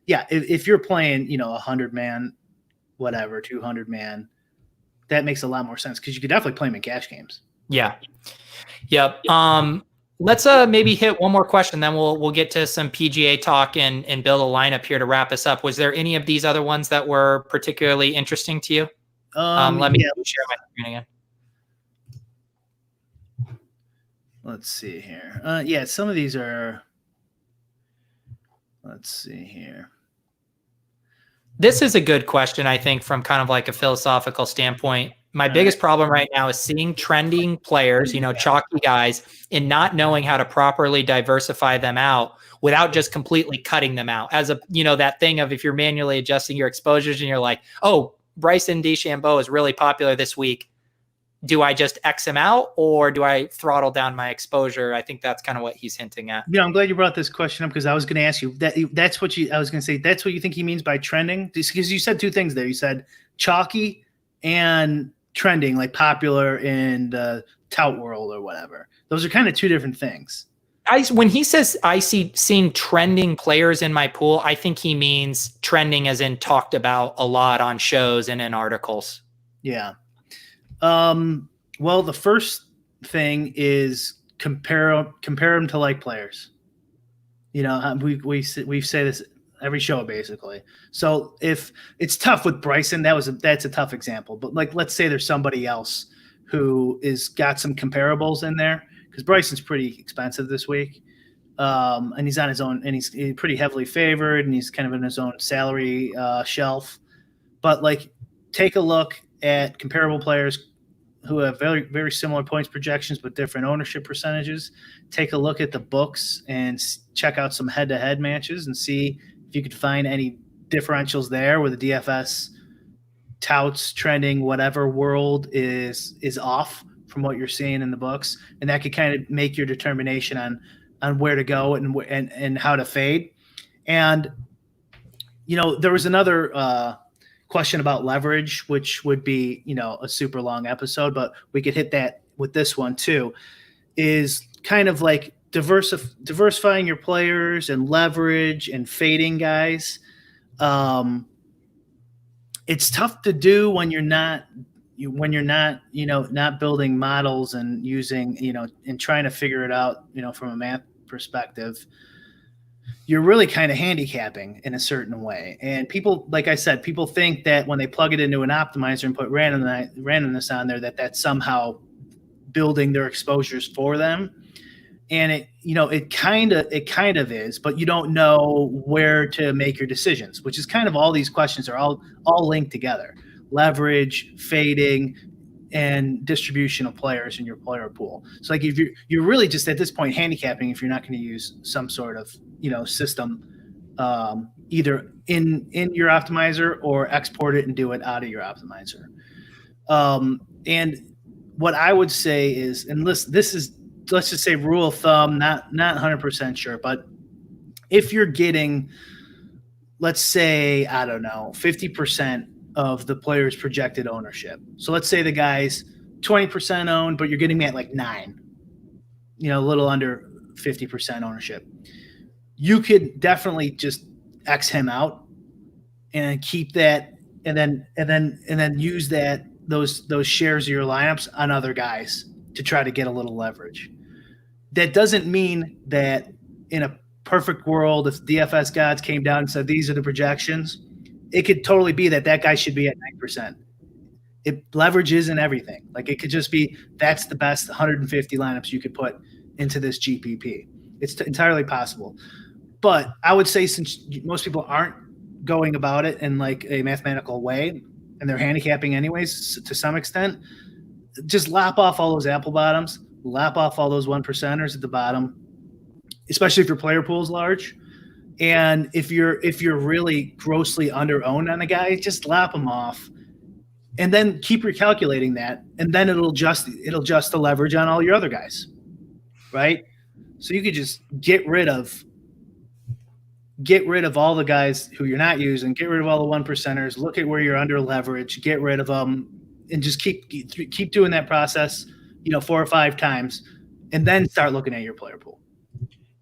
If you're playing, 100-man, whatever, 200-man, that makes a lot more sense because you could definitely play them in cash games. Yeah. Yep. Let's maybe hit one more question, then we'll get to some PGA talk and build a lineup here to wrap us up. Was there any of these other ones that were particularly interesting to you? Let me share my screen again. Let's see here. Some of these are. Let's see here. This is a good question, I think, from kind of like a philosophical standpoint. My biggest problem right now is seeing trending players, chalky guys, and not knowing how to properly diversify them out without just completely cutting them out. As that thing of if you're manually adjusting your exposures and you're like, oh, Bryson DeChambeau is really popular this week. Do I just X him out or do I throttle down my exposure? I think that's kind of what he's hinting at. Yeah, I'm glad you brought this question up because I was going to ask you that's what you think he means by trending, because you said 2 things there. You said chalky and trending, like popular in the tout world or whatever. Those are kind of 2 different things. When he says I seeing trending players in my pool, I think he means trending as in talked about a lot on shows and in articles. Yeah. Well, the first thing is compare them to like players. We say this every show basically. So if it's tough with Bryson, that's a tough example. But like, let's say there's somebody else who is got some comparables in there because Bryson's pretty expensive this week, and he's on his own, and he's pretty heavily favored, and he's kind of in his own salary shelf. But like, take a look at comparable players who have very, very similar points projections but different ownership percentages. Take a look at the books and check out some head-to-head matches and see if you could find any differentials there where the DFS touts, trending, whatever world is off from what you're seeing in the books, and that could kind of make your determination on where to go and how to fade. And, there was another question about leverage, which would be, a super long episode, but we could hit that with this one too, is kind of like diversifying your players and leverage and fading guys. It's tough to do when you're not not building models and using, and trying to figure it out, from a math perspective. You're really kind of handicapping in a certain way. And people, like I said, people think that when they plug it into an optimizer and put randomness on there, that's somehow building their exposures for them. And it kind of is, but you don't know where to make your decisions, which is kind of all these questions are all linked together: leverage, fading, and distribution of players in your player pool. So like if you're really just at this point handicapping if you're not going to use some sort of system, either in your optimizer or export it and do it out of your optimizer. And what I would say is, and this is, let's just say rule of thumb, not 100% sure, but if you're getting, let's say, I don't know, 50% of the player's projected ownership. So let's say the guy's 20% owned, but you're getting me at like 9, a little under 50% ownership. You could definitely just X him out and keep that, and then use those shares of your lineups on other guys to try to get a little leverage. That doesn't mean that in a perfect world, if DFS gods came down and said these are the projections, it could totally be that guy should be at 9%. Leverage isn't everything. Like it could just be that's the best 150 lineups you could put into this GPP. It's entirely possible. But I would say, since most people aren't going about it in like a mathematical way and they're handicapping anyways to some extent, just lap off all those apple bottoms, lap off all those 1%ers at the bottom, especially if your player pool is large. And if you're really grossly under-owned on a guy, just lap them off and then keep recalculating that, and then it'll adjust the leverage on all your other guys, right? So you could just get rid of all the guys who you're not using, get rid of all the 1%ers, look at where you're under leverage, get rid of them, and just keep doing that process, 4 or 5 times, and then start looking at your player pool.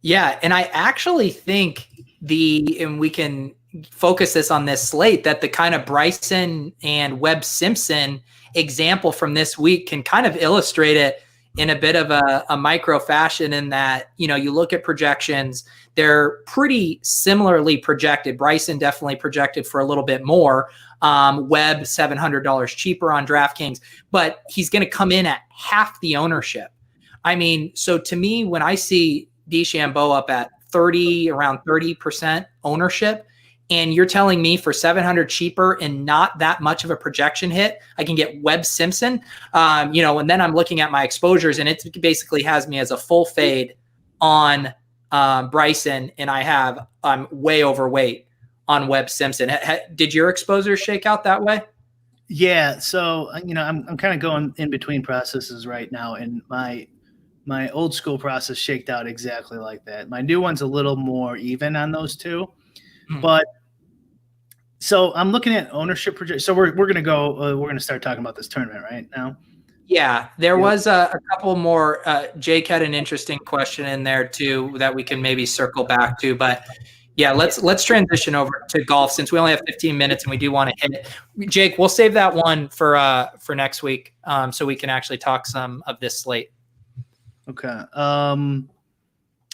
Yeah, and I actually think and we can focus this on this slate, that the kind of Bryson and Webb Simpson example from this week can kind of illustrate it in a bit of a micro fashion, in that, you look at projections, they're pretty similarly projected. Bryson definitely projected for a little bit more. Webb, $700 cheaper on DraftKings, but he's going to come in at half the ownership. I mean, so to me, when I see DeChambeau up at around 30% ownership, and you're telling me for $700 cheaper and not that much of a projection hit, I can get Webb Simpson, and then I'm looking at my exposures, and it basically has me as a full fade on Bryson, and I'm way overweight on Webb Simpson. Did your exposures shake out that way? Yeah. So, I'm kind of going in between processes right now, and my old school process shaked out exactly like that. My new one's a little more even on those two, but so I'm looking at ownership project. So we're going to go, we're going to start talking about this tournament right now. Yeah, there was a couple more. Jake had an interesting question in there too that we can maybe circle back to, but yeah, let's transition over to golf since we only have 15 minutes and we do want to hit it. Jake, we'll save that one for next week, so we can actually talk some of this slate. Okay.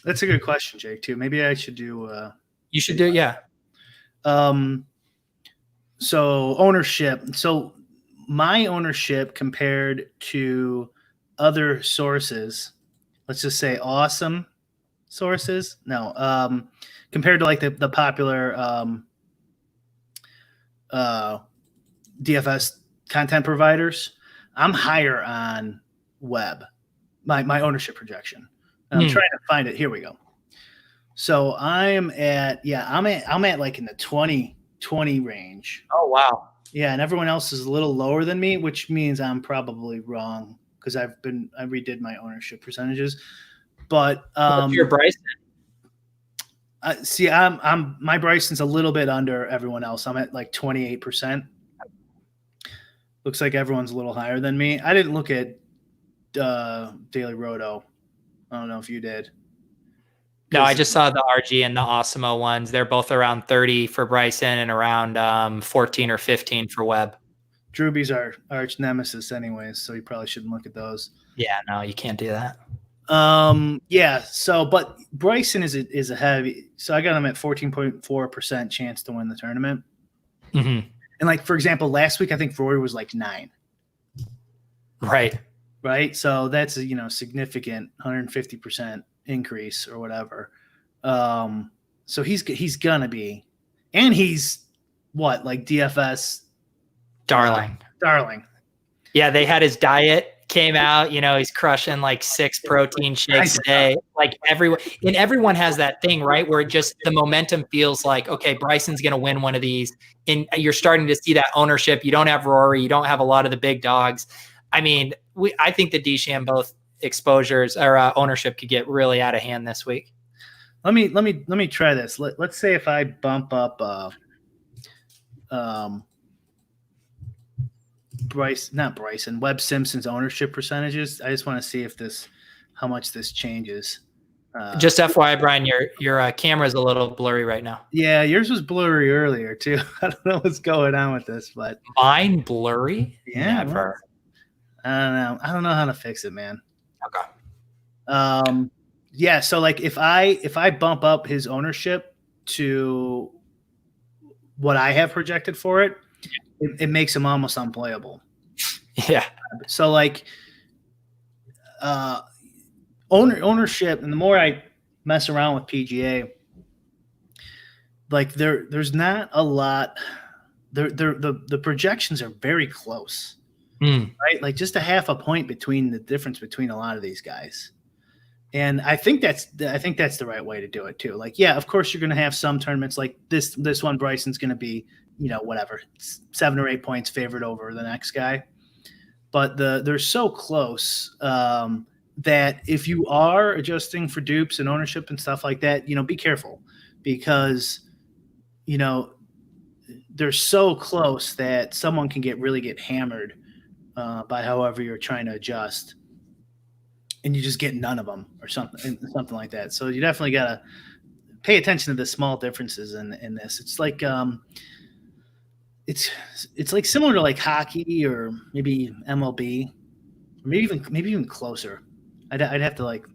That's a good question, Jake, too. Maybe I should do you should do, yeah. So ownership. So my ownership compared to other sources, let's just say awesome sources. No, compared to like the popular DFS content providers, I'm higher on Webb. My ownership projection. I'm trying to find it. Here we go. So I'm at like in the 20 range. Oh, wow. Yeah. And everyone else is a little lower than me, which means I'm probably wrong because I redid my ownership percentages. But what's your Bryson? See, my Bryson's a little bit under everyone else. I'm at like 28%. Looks like everyone's a little higher than me. I didn't look at Daily Roto. I don't know if you did. No, I just saw the RG and the Osimo ones. They're both around 30 for Bryson and around 14 or 15 for Webb. Drewby's our arch nemesis anyways, so you probably shouldn't look at those. Yeah, no, you can't do that. Yeah, so but Bryson is a heavy. So I got him at 14.4% chance to win the tournament. Mm-hmm. And like, for example, last week I think Rory was like 9. Right. So that's a significant 150% increase or whatever. So he's gonna be, and he's what, like DFS darling. Yeah, they had his diet came out. He's crushing like 6 protein shakes a day. Like everyone has that thing, right? Where the momentum feels like, okay, Bryson's gonna win one of these, and you're starting to see that ownership. You don't have Rory, you don't have a lot of the big dogs. I mean, I think the DeChambeau exposures or ownership could get really out of hand this week. Let me try this. Let's say if I bump up Webb Simpson's ownership percentages. I just want to see how much this changes. Just FYI, Brian, your camera's a little blurry right now. Yeah, yours was blurry earlier too. I don't know what's going on with this, but mine blurry? Yeah, never. I don't know how to fix it, man. Okay. Yeah. So like, if I bump up his ownership to what I have projected for it, it makes him almost unplayable. Yeah. So like, ownership, and the more I mess around with PGA, like there's not a lot. The projections are very close. Right, like just a half a point between the difference between a lot of these guys, and I think that's the right way to do it too. Like, yeah, of course you're going to have some tournaments like this one. Bryson's going to be, whatever, 7 or 8 points favored over the next guy, but they're so close that if you are adjusting for dupes and ownership and stuff like that, be careful, because they're so close that someone can really get hammered by however you're trying to adjust, and you just get none of them or something like that. So you definitely got to pay attention to the small differences in this. It's like it's like similar to like hockey or maybe MLB, or maybe even closer. I'd have to like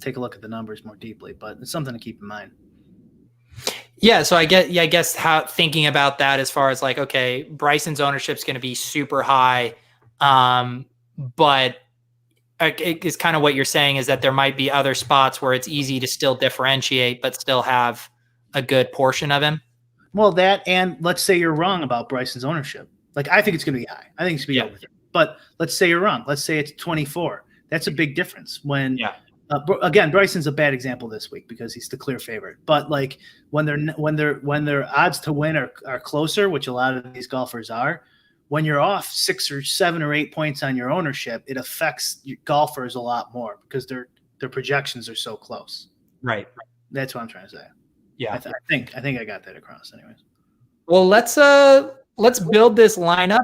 take a look at the numbers more deeply, but it's something to keep in mind. Yeah, so I guess how thinking about that as far as like, okay, Bryson's ownership is going to be super high. But it is kind of what you're saying is that there might be other spots where it's easy to still differentiate, but still have a good portion of him. Well, that, and let's say you're wrong about Bryson's ownership. Like, I think it's going to be high. I think it's going to be over there. But let's say you're wrong. Let's say it's 24. That's a big difference. When again, Bryson's a bad example this week because he's the clear favorite. But like when their odds to win are closer, which a lot of these golfers are, when you're off 6 or 7 or 8 points on your ownership, it affects golfers a lot more because their projections are so close. Right. That's what I'm trying to say. Yeah. I think I got that across anyways. Well, let's build this lineup.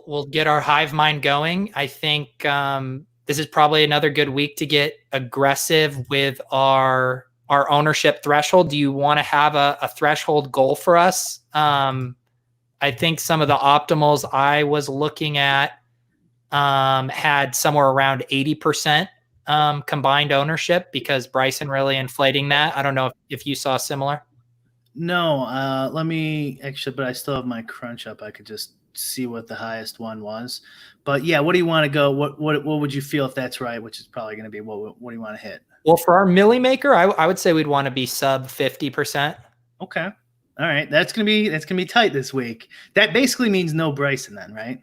We'll get our hive mind going. I think this is probably another good week to get aggressive with our ownership threshold. Do you want to have a threshold goal for us? I think some of the optimals I was looking at had somewhere around 80% combined ownership because Bryson really inflating that. I don't know if you saw similar. No, let me actually, but I still have my crunch up. I could just see what the highest one was. But yeah, what do you want to go? What would you feel if that's right? Which is probably going to be what do you want to hit? Well, for our milli maker, I would say we'd want to be sub 50%. Okay. All right. That's gonna be tight this week. That basically means no Bryson then, right?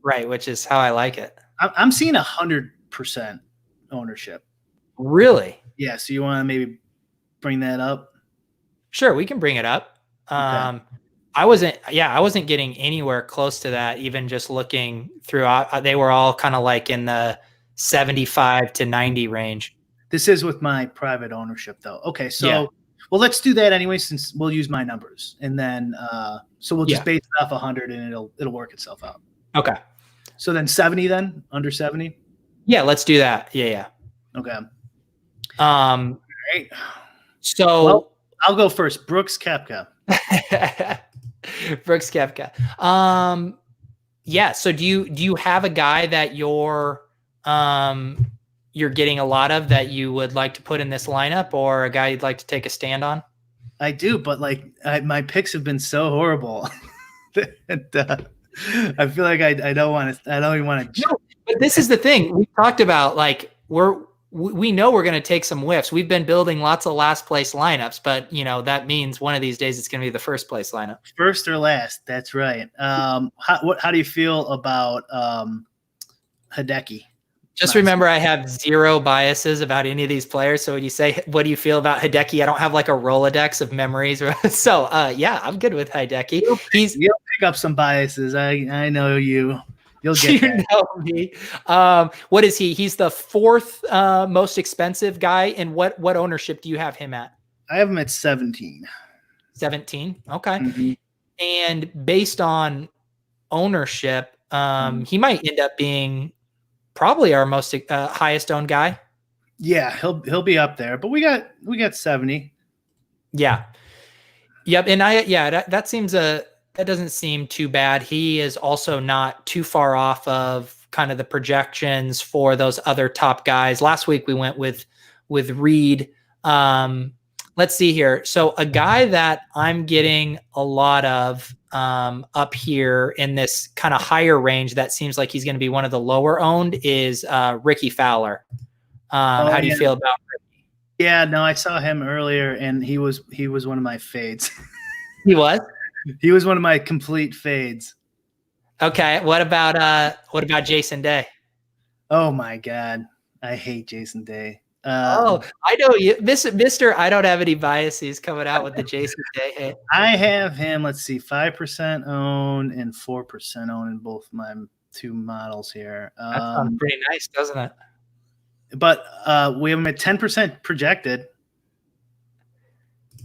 Right, which is how I like it. I'm seeing 100% ownership. Really? Yeah. So you want to maybe bring that up? Sure, we can bring it up. Okay. I wasn't getting anywhere close to that. Even just looking through, they were all kind of like in the 75 to 90 range. This is with my private ownership though. Okay. So Well, let's do that anyway, since we'll use my numbers, and then so we'll just base it off 100, and it'll work itself out. Okay. So then 70, then under 70. Yeah, let's do that. Yeah. Okay. All right. So well, I'll go first. Brooks Koepka. Brooks Koepka. Yeah. So do you have a guy that you're getting a lot of that you would like to put in this lineup, or a guy you'd like to take a stand on? I do, but my picks have been so horrible that I feel like I don't want to. I don't even want to. No, but this is the thing we talked about. Like we know we're going to take some whiffs. We've been building lots of last place lineups, but that means one of these days it's going to be the first place lineup. First or last. That's right. How do you feel about Hideki? Just remember, I have zero biases about any of these players. So when you say, what do you feel about Hideki? I don't have like a Rolodex of memories. So yeah, I'm good with Hideki. You'll pick up some biases. I know you. You'll get you know me. What is he? He's the fourth most expensive guy. And what ownership do you have him at? I have him at 17. 17. Okay. Mm-hmm. And based on ownership, he might end up being probably our most highest owned guy. Yeah, he'll be up there, but we got 70. Yeah. Yep. And that doesn't seem too bad. He is also not too far off of kind of the projections for those other top guys. Last week we went with Reed. Let's see here. So a guy that I'm getting a lot of up here in this kind of higher range that seems like he's going to be one of the lower owned is Ricky Fowler. How do you feel about Ricky? Yeah, no, I saw him earlier, and he was one of my fades. He was? He was one of my complete fades. Okay. What about Jason Day? Oh my God. I hate Jason Day. I know you, Mr. I don't have any biases coming out with the Jason Day hit. I have him, let's see, 5% owned and 4% owned in both my two models here. That sounds pretty nice, doesn't it? But we have him at 10% projected.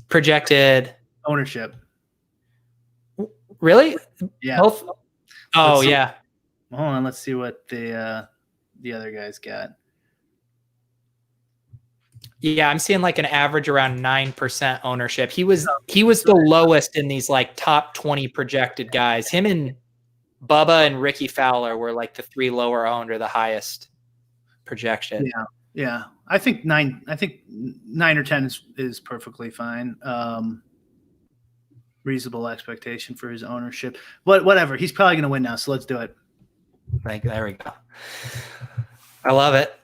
Projected ownership. Really? Yeah. Both? Oh, yeah. Hold on, let's see what the other guys got. Yeah, I'm seeing like an average around 9% ownership. He was the lowest in these like top 20 projected guys. Him and Bubba and Ricky Fowler were like the three lower owned or the highest projection. Yeah. I think 9 or 10 is perfectly fine. Reasonable expectation for his ownership. But whatever, he's probably going to win now, so let's do it. There we go. I love it.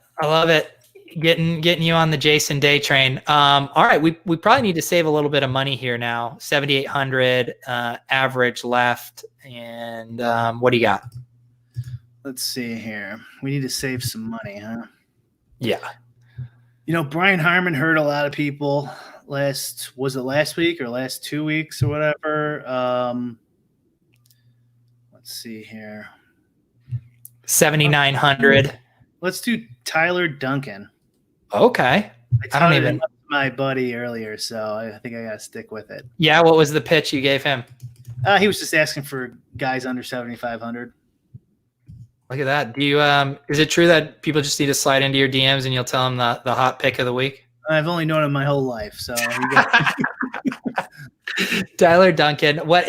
Getting you on the Jason Day train. All right, we probably need to save a little bit of money here now. 7,800 average left, and what do you got? Let's see here. We need to save some money, huh? Yeah. Brian Harmon hurt a lot of people last week or last 2 weeks or whatever. Let's see here. 7,900. Let's do Tyler Duncan. Okay. I don't even. My buddy earlier, so I think I got to stick with it. Yeah. What was the pitch you gave him? He was just asking for guys under 7,500. Look at that. Do you? Is it true that people just need to slide into your DMs and you'll tell them the hot pick of the week? I've only known him my whole life, so. Tyler Duncan. What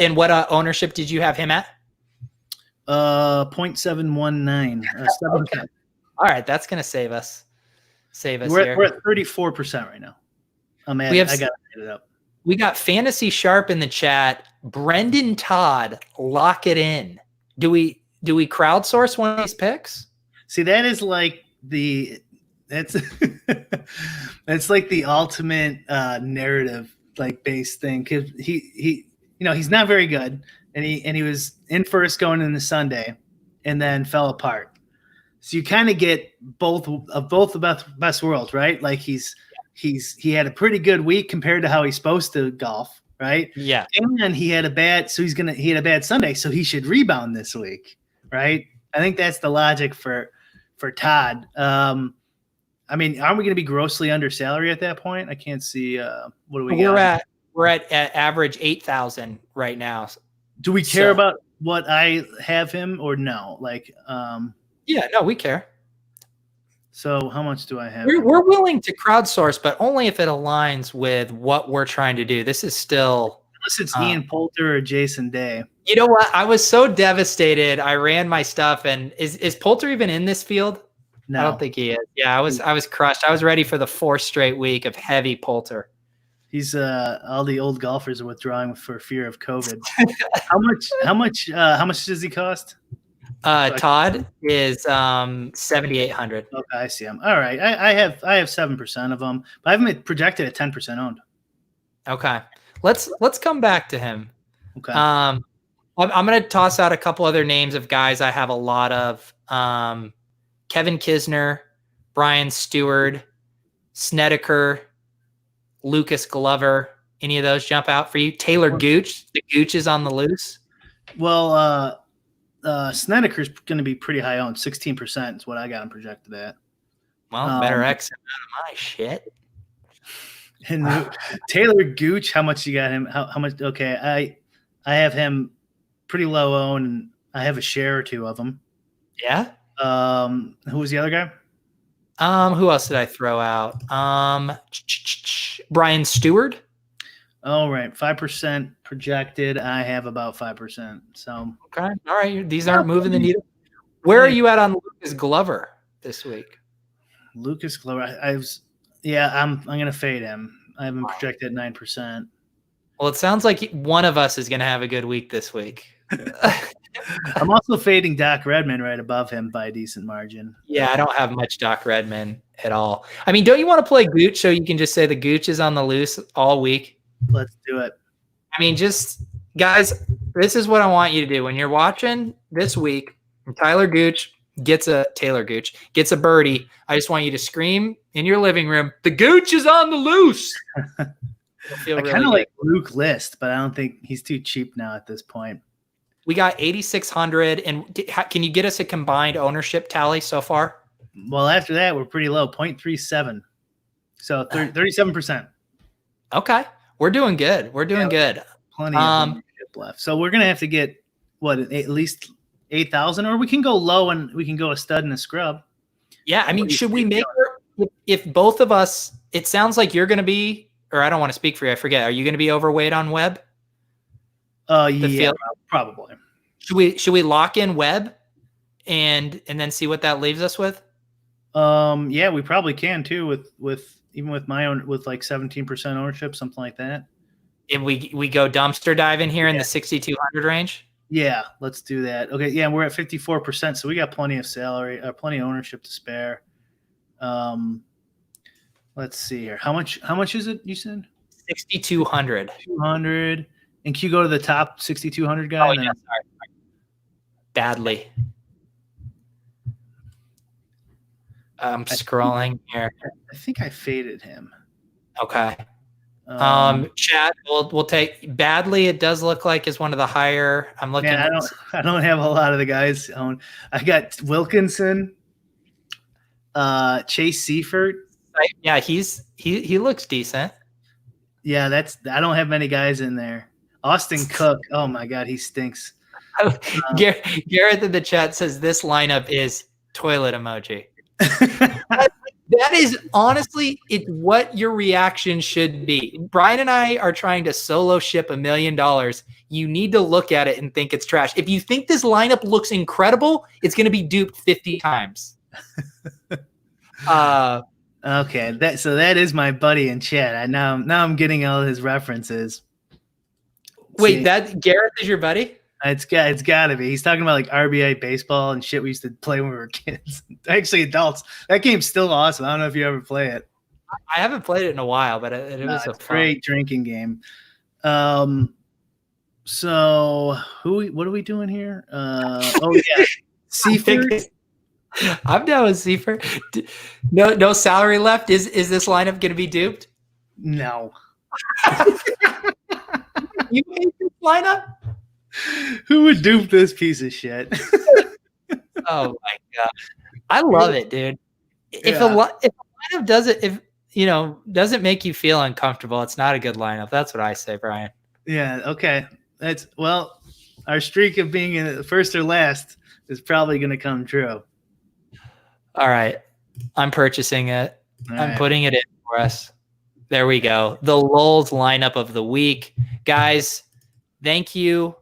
ownership did you have him at? 0.719. Okay. All right, that's gonna save us. We're at 34% right now. I got to add it up. We got Fantasy Sharp in the chat. Brendan Todd, lock it in. Do we crowdsource one of these picks? See, that is like that's like the ultimate narrative like based thing, because he's not very good, and he was in first going into Sunday, and then fell apart. So you kind of get both the best worlds, right? Like he had a pretty good week compared to how he's supposed to golf, right? Yeah. And he had a bad Sunday, so he should rebound this week, right? I think that's the logic for Todd. I mean, aren't we going to be grossly under salary at that point? I can't see. What do we We're got? we're at average 8,000 right now. Do we care about what I have him or no? Like, yeah, no, we care. So how much do I have? We're willing to crowdsource, but only if it aligns with what we're trying to do. This is still unless it's Ian Poulter or Jason Day. You know what? I was so devastated. I ran my stuff, and is Poulter even in this field? No. I don't think he is. Yeah, I was crushed. I was ready for the 4th straight week of heavy Poulter. He's all the old golfers are withdrawing for fear of COVID. How much does he cost? Todd is 7,800. Okay, I see him. All right, I have 7% of them, but I have him projected at 10% owned. Okay, let's come back to him. Okay. I'm going to toss out a couple other names of guys I have a lot of. Kevin Kisner, Brian Stewart, Snedeker, Lucas Glover. Any of those jump out for you? Taylor Gooch. The Gooch is on the loose. Well, Snedeker's going to be pretty high owned. 16% is what I got him projected at. Well, better X out of my shit. And Taylor Gooch, how much you got him? How much? Okay, I have him pretty low owned, and I have a share or two of them. Yeah. Who was the other guy? Who else did I throw out? Brian Stewart. Oh, right. 5% projected. I have about 5%. So okay. All right. These aren't moving the needle. Where are you at on Lucas Glover this week? Lucas Glover. I'm gonna fade him. I have him projected at 9%. Well, it sounds like one of us is gonna have a good week this week. I'm also fading Doc Redman right above him by a decent margin. Yeah, I don't have much Doc Redman at all. I mean, don't you want to play Gooch so you can just say the Gooch is on the loose all week? Let's do it. I mean, just guys, this is what I want you to do when you're watching this week. Taylor Gooch gets a birdie. I just want you to scream in your living room, "The Gooch is on the loose." I kind of like Luke List, but I don't think he's too cheap now at this point. We got 8,600, and can you get us a combined ownership tally so far? Well, after that, we're pretty low, 0.37. So 37%. Okay. We're doing good. We're doing good. Plenty of ownership left. So we're going to have to get, at least 8,000, or we can go low and we can go a stud and a scrub. Yeah. I mean, should we make if both of us, it sounds like you're going to be, or I don't want to speak for you. I forget. Are you going to be overweight on Webb? Yeah, probably. Should we lock in Webb and then see what that leaves us with? Yeah, we probably can too with even with my own with like 17% ownership, something like that. And we go dumpster diving here in the 6,200 range. Yeah, let's do that. Okay, yeah, we're at 54%, so we got plenty of salary, plenty of ownership to spare. Let's see here. How much is it? You said 6,200. 200. And can you go to the top 6,200 guy? Oh, yeah, sorry. Badly. I'm scrolling here. I think I faded him. Okay. Chad, we'll take Badly. It does look like is one of the higher. I'm looking. Man, I don't have a lot of the guys on. I got Wilkinson, Chase Seifert. Yeah, he looks decent. Yeah, I don't have many guys in there. Austin Cook. Oh my God, he stinks. Garrett in the chat says this lineup is toilet emoji. That is honestly, it's what your reaction should be. Brian and I are trying to solo ship $1 million. You need to look at it and think it's trash. If you think this lineup looks incredible, it's going to be duped 50 times. Okay, that is my buddy in chat. Now I'm getting all his references. Wait, that Gareth is your buddy? It's got to be. He's talking about like RBI baseball and shit we used to play when we were kids. Actually, adults. That game's still awesome. I don't know if you ever play it. I haven't played it in a while, but it was a great drinking game. So what are we doing here? Oh yeah, Seifert. I'm down with Seifert. No salary left. Is this lineup going to be duped? No. You hate this lineup? Who would dupe this piece of shit? Oh my God. I love it, dude. If a lineup doesn't make you feel uncomfortable, it's not a good lineup. That's what I say, Brian. Yeah. Okay. Our streak of being in the first or last is probably going to come true. All right. I'm purchasing it. I'm putting it in for us. There we go. The Lolz lineup of the week. Guys, thank you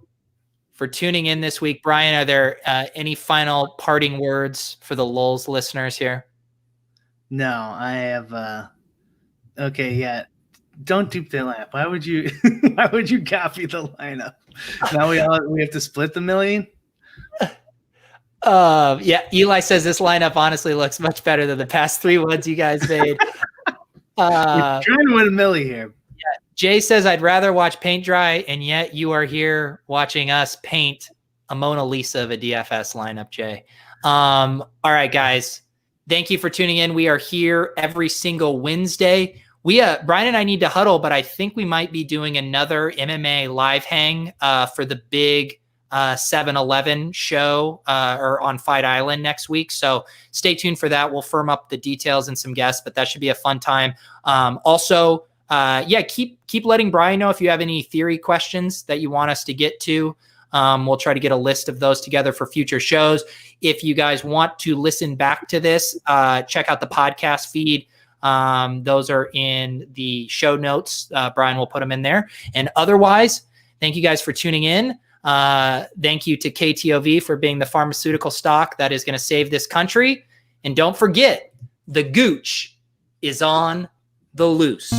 for tuning in this week. Brian, are there any final parting words for the Lolz listeners here? No, I have. Okay, yeah. Don't dupe the lineup. Why would you? Why would you copy the lineup? Now we have to split the million. Yeah. Eli says this lineup honestly looks much better than the past 3 ones you guys made. We're trying to win a milli here. Yeah. Jay says I'd rather watch paint dry, and yet you are here watching us paint a Mona Lisa of a DFS lineup. Jay. All right, guys. Thank you for tuning in. We are here every single Wednesday. Brian and I need to huddle, but I think we might be doing another MMA live hang for the big 7-Eleven show or on Fight Island next week. So stay tuned for that. We'll firm up the details and some guests, but that should be a fun time. Also, keep letting Brian know if you have any theory questions that you want us to get to. We'll try to get a list of those together for future shows. If you guys want to listen back to this, check out the podcast feed. Those are in the show notes. Brian will put them in there. And otherwise, thank you guys for tuning in. Thank you to KTOV for being the pharmaceutical stock that is going to save this country. And don't forget, the gooch is on the loose.